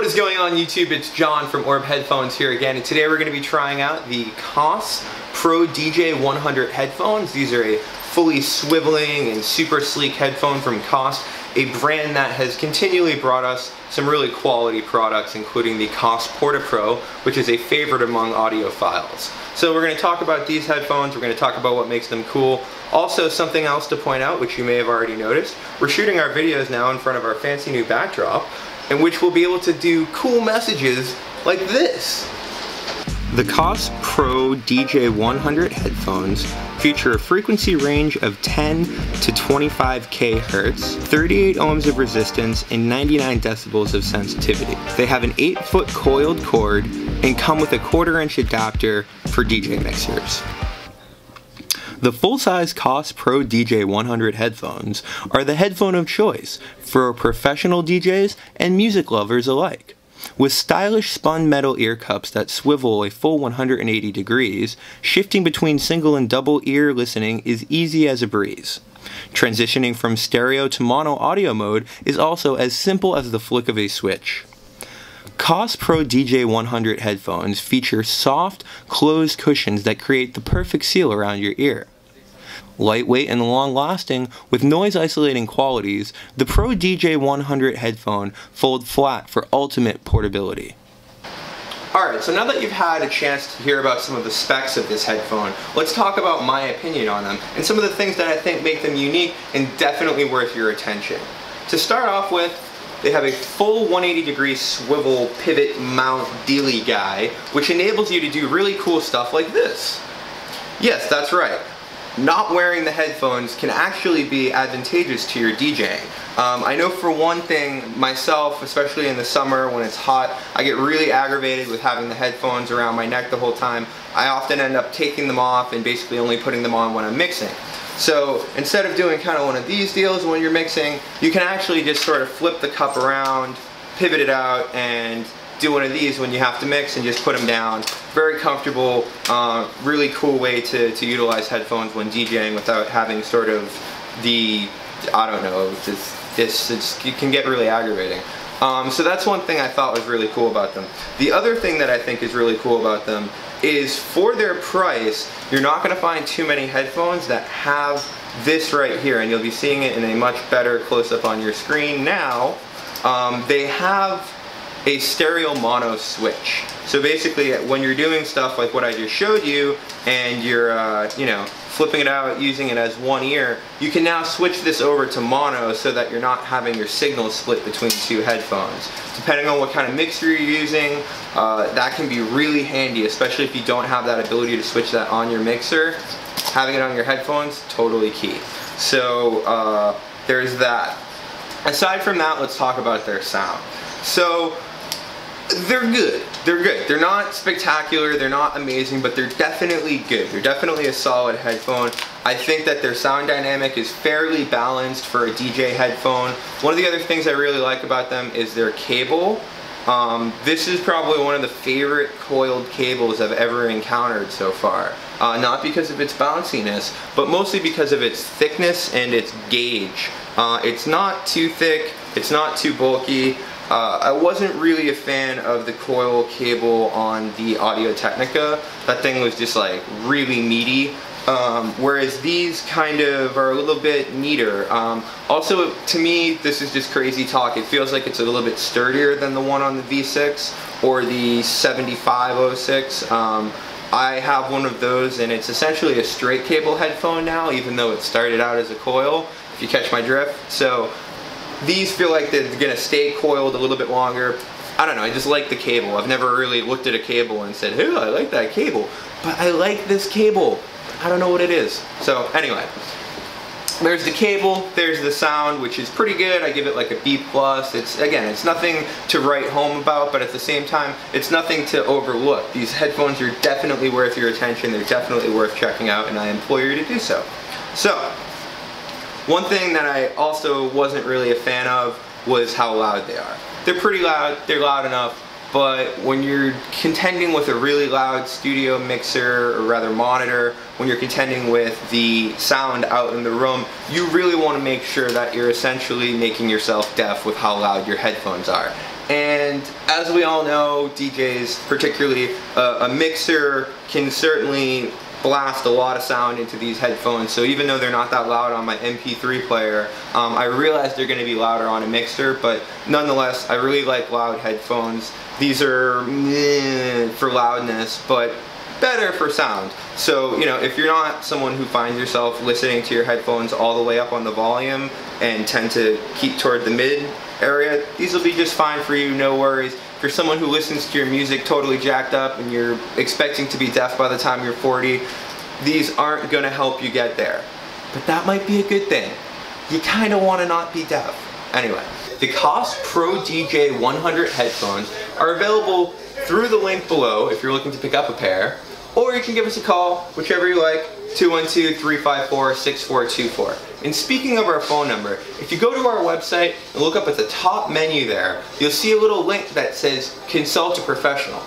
What is going on YouTube? It's John from Orb Headphones here again, and today we're going to be trying out the Koss ProDJ100 headphones. These are a fully swiveling and super sleek headphone from Koss, a brand that has continually brought us some really quality products, including the Koss ProDJ100, which is a favorite among audiophiles. So we're going to talk about these headphones, we're going to talk about what makes them cool. Also, something else to point out, which you may have already noticed, we're shooting our videos now in front of our fancy new backdrop, in which we'll be able to do cool messages like this. The Koss ProDJ100 headphones feature a frequency range of 10 to 25 kHz, 38 ohms of resistance, and 99 decibels of sensitivity. They have an 8-foot coiled cord and come with a 1/4-inch adapter for DJ mixers. The full-size Koss ProDJ100 headphones are the headphone of choice for professional DJs and music lovers alike. With stylish spun metal ear cups that swivel a full 180 degrees, shifting between single and double ear listening is easy as a breeze. Transitioning from stereo to mono audio mode is also as simple as the flick of a switch. Koss ProDJ100 headphones feature soft, closed cushions that create the perfect seal around your ear. Lightweight and long-lasting with noise-isolating qualities, the ProDJ100 headphone folds flat for ultimate portability. Alright, so now that you've had a chance to hear about some of the specs of this headphone, let's talk about my opinion on them and some of the things that I think make them unique and definitely worth your attention. To start off with, they have a full 180-degree swivel pivot mount dealy guy, which enables you to do really cool stuff like this. Yes, that's right. Not wearing the headphones can actually be advantageous to your DJing. I know for one thing, myself, especially in the summer when it's hot, I get really aggravated with having the headphones around my neck the whole time. I often end up taking them off and basically only putting them on when I'm mixing. So instead of doing kind of one of these deals when you're mixing, you can actually just sort of flip the cup around, pivot it out, and do one of these when you have to mix and just put them down. Very comfortable, really cool way to utilize headphones when DJing without having sort of the, I don't know, it can get really aggravating. So that's one thing I thought was really cool about them. The other thing that I think is really cool about them is for their price, you're not going to find too many headphones that have this right here, and you'll be seeing it in a much better close-up on your screen now. They have a stereo mono switch. So basically when you're doing stuff like what I just showed you and you're you know, flipping it out, using it as one ear, you can now switch this over to mono so that you're not having your signal split between two headphones. Depending on what kind of mixer you're using, that can be really handy, especially if you don't have that ability to switch that on your mixer. Having it on your headphones, totally key. So there's that. Aside from that, let's talk about their sound. So they're good. They're good. They're not spectacular, they're not amazing, but they're definitely good. They're definitely a solid headphone. I think that their sound dynamic is fairly balanced for a DJ headphone. One of the other things I really like about them is their cable. This is probably one of the favorite coiled cables I've ever encountered so far. Not because of its bounciness, but mostly because of its thickness and its gauge. It's not too thick, it's not too bulky. I wasn't really a fan of the coil cable on the Audio-Technica. That thing was just like really meaty. Whereas these kind of are a little bit neater. Also, to me, this is just crazy talk. It feels like it's a little bit sturdier than the one on the V6 or the 7506. I have one of those, and it's essentially a straight cable headphone now, even though it started out as a coil, if you catch my drift. So these feel like they're gonna stay coiled a little bit longer. I don't know, I just like the cable. I've never really looked at a cable and said, hey, I like that cable, but I like this cable. I don't know what it is. So anyway, there's the cable, there's the sound, which is pretty good. I give it like a B+. It's nothing to write home about, but at the same time, it's nothing to overlook. These headphones are definitely worth your attention. They're definitely worth checking out, and I implore you to do so. So, one thing that I also wasn't really a fan of was how loud they are. They're pretty loud, they're loud enough, but when you're contending with a really loud studio mixer, or rather monitor, when you're contending with the sound out in the room, you really want to make sure that you're essentially making yourself deaf with how loud your headphones are. And as we all know, DJs, particularly a mixer, can certainly blast a lot of sound into these headphones. So even though they're not that loud on my MP3 player, I realize they're going to be louder on a mixer, but nonetheless, I really like loud headphones. These are for loudness, but better for sound. So, you know, if you're not someone who finds yourself listening to your headphones all the way up on the volume and tend to keep toward the mid area, these will be just fine for you, no worries. If you're someone who listens to your music totally jacked up and you're expecting to be deaf by the time you're 40, these aren't going to help you get there. But that might be a good thing. You kind of want to not be deaf. Anyway, the Koss ProDJ100 headphones are available through the link below if you're looking to pick up a pair, or you can give us a call, whichever you like, 212-354-6424. And speaking of our phone number, if you go to our website and look up at the top menu there, you'll see a little link that says Consult a Professional.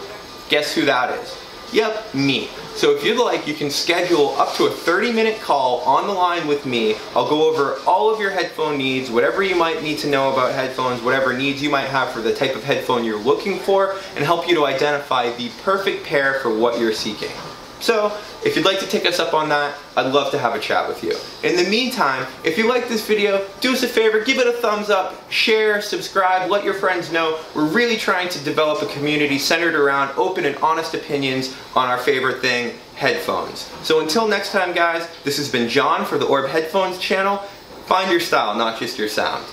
Guess who that is? Yep, me. So if you'd like, you can schedule up to a 30-minute call on the line with me. I'll go over all of your headphone needs, whatever you might need to know about headphones, whatever needs you might have for the type of headphone you're looking for, and help you to identify the perfect pair for what you're seeking. So, if you'd like to take us up on that, I'd love to have a chat with you. In the meantime, if you like this video, do us a favor, give it a thumbs up, share, subscribe, let your friends know. We're really trying to develop a community centered around open and honest opinions on our favorite thing, headphones. So until next time, guys, this has been John for the Orb Headphones channel. Find your style, not just your sound.